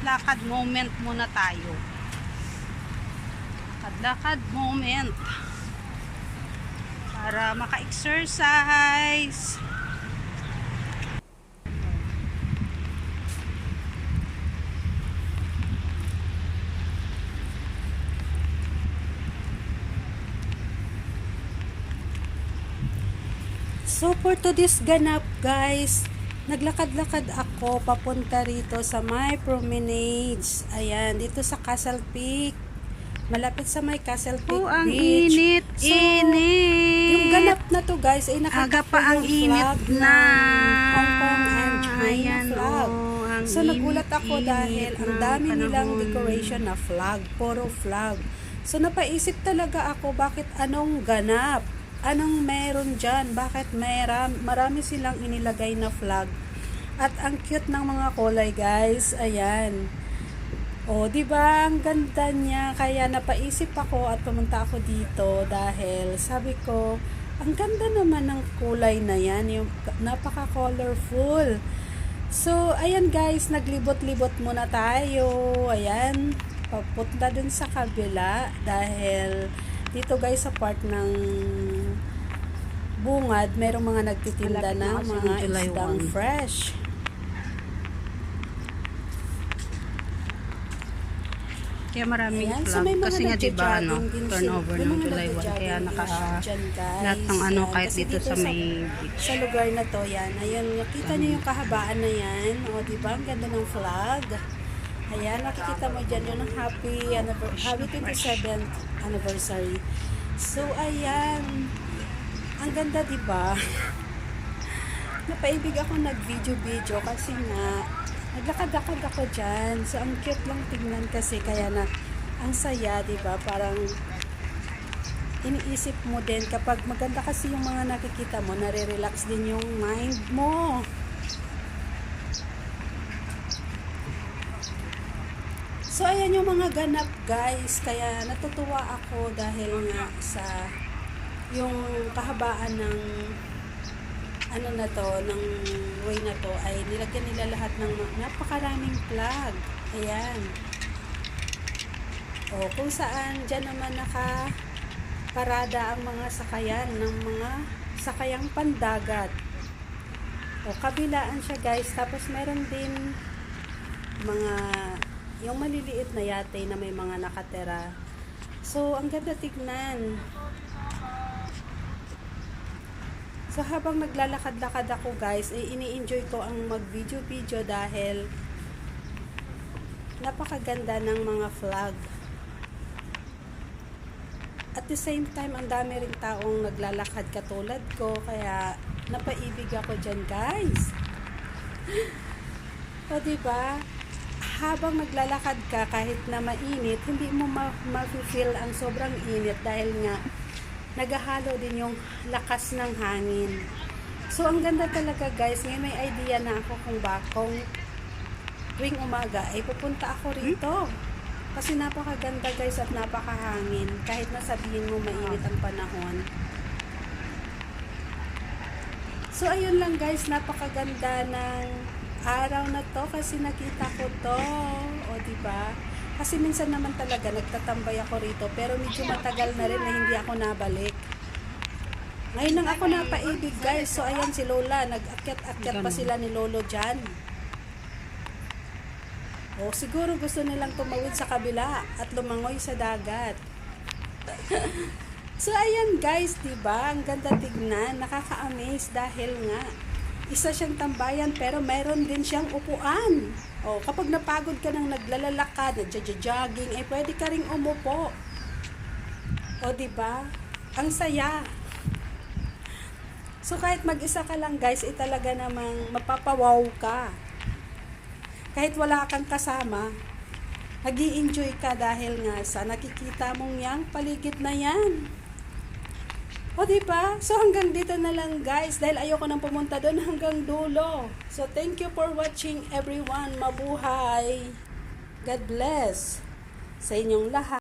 lakad-lakad moment muna tayo. Lakad-lakad moment para maka-exercise. So for today's ganap guys, naglakad-lakad ako papunta rito sa my promenades. Ayan, dito sa Castle Peak. Malapit sa may Castle Peak Oh, ang Beach. init, So, init. yung ganap na to guys ay Aga nakakita pa ang yung init flag na. ng Hong Kong and China Ayan, flag. oh, ang So nagulat ako init dahil ang ng dami nilang panahon. decoration na flag, puro flag. So napaisip talaga ako bakit anong ganap? Anong meron dyan? Bakit marami silang inilagay na flag? At ang cute ng mga kulay guys. Ayan. O, di ba ang ganda niya? Kaya napaisip ako at pumunta ako dito dahil sabi ko, ang ganda naman ng kulay na yan, yung napaka-colorful. So, ayan guys, naglibot-libot muna tayo. Ayan, papunta dun sa kabila dahil dito guys sa part ng bungad, merong mga nagtitinda ng mga isdang fresh. Kaya maraming Ayan, flag. so may mga Kasi nga diba, turnover ng July 1. Kaya lahat ng kahit kasi dito sa may beach. Sa lugar na to, yan. Ayun, nakita niyo yung kahabaan na yan. O, diba? Ang ganda ng flag. Ayan, makikita mo dyan yun ang happy 27th anniversary. So, ayan. Ang ganda, diba? Napaibig ako nag-video kasi nga, naglakad-lakad ako dyan. So, ang cute lang tingnan kasi. Kaya na, ang saya, diba? Parang, iniisip mo din, kapag maganda kasi yung mga nakikita mo, nare-relax din yung mind mo. So, ayan yung mga ganap, guys. Kaya, natutuwa ako dahil nga sa yung kahabaan ng ano na to, ng way na to, ay nilagyan nila lahat ng napakaraming flag. Ayan. O, kung saan dyan naman nakaparada ang mga sakayan ng mga sakayang pandagat. O, kabilaan siya guys. Tapos meron din mga yung maliliit na yate na may mga nakatera. So, ang ganda tignan. So, habang naglalakad-lakad ako guys, ay ini-enjoy ko ang mag-video dahil napakaganda ng mga flag. At the same time, ang dami ring taong naglalakad katulad ko, kaya napaibig ako dyan guys. O, diba? Habang naglalakad ka, kahit na mainit, hindi mo ma-feel ang sobrang init dahil nga naghahalo din yung lakas ng hangin. So, ang ganda talaga guys. Ngayon may idea na ako kung tuwing umaga ay pupunta ako rito. Kasi napakaganda guys at napakahangin. Kahit na sabihin mo mainit ang panahon. So, ayun lang guys. Napakaganda ng araw na to kasi nakita ko to. O, diba? Kasi minsan naman talaga nagtatambay ako rito pero medyo matagal na rin na hindi ako nabalik. Ngayon lang ako napaibig guys. So ayan si Lola, nag-akyat-akyat pa sila ni Lolo dyan. O siguro gusto nilang tumawid sa kabila at lumangoy sa dagat. So ayan guys, diba? Ang ganda tignan, nakaka-amaze dahil nga isa siyang tambayan pero meron din siyang upuan. O, kapag napagod ka ng naglalakad, nagja-jogging, eh pwede ka ring umupo. O, diba? Ang saya. So, kahit mag-isa ka lang guys, eh talaga namang mapapawaw ka. Kahit wala kang kasama, nag-i-enjoy ka dahil nga sa nakikita mong yang paligid na yan. O, diba? So, hanggang dito na lang, guys. Dahil ayoko nang pumunta doon hanggang dulo. So, thank you for watching, everyone. Mabuhay. God bless sa inyong lahat.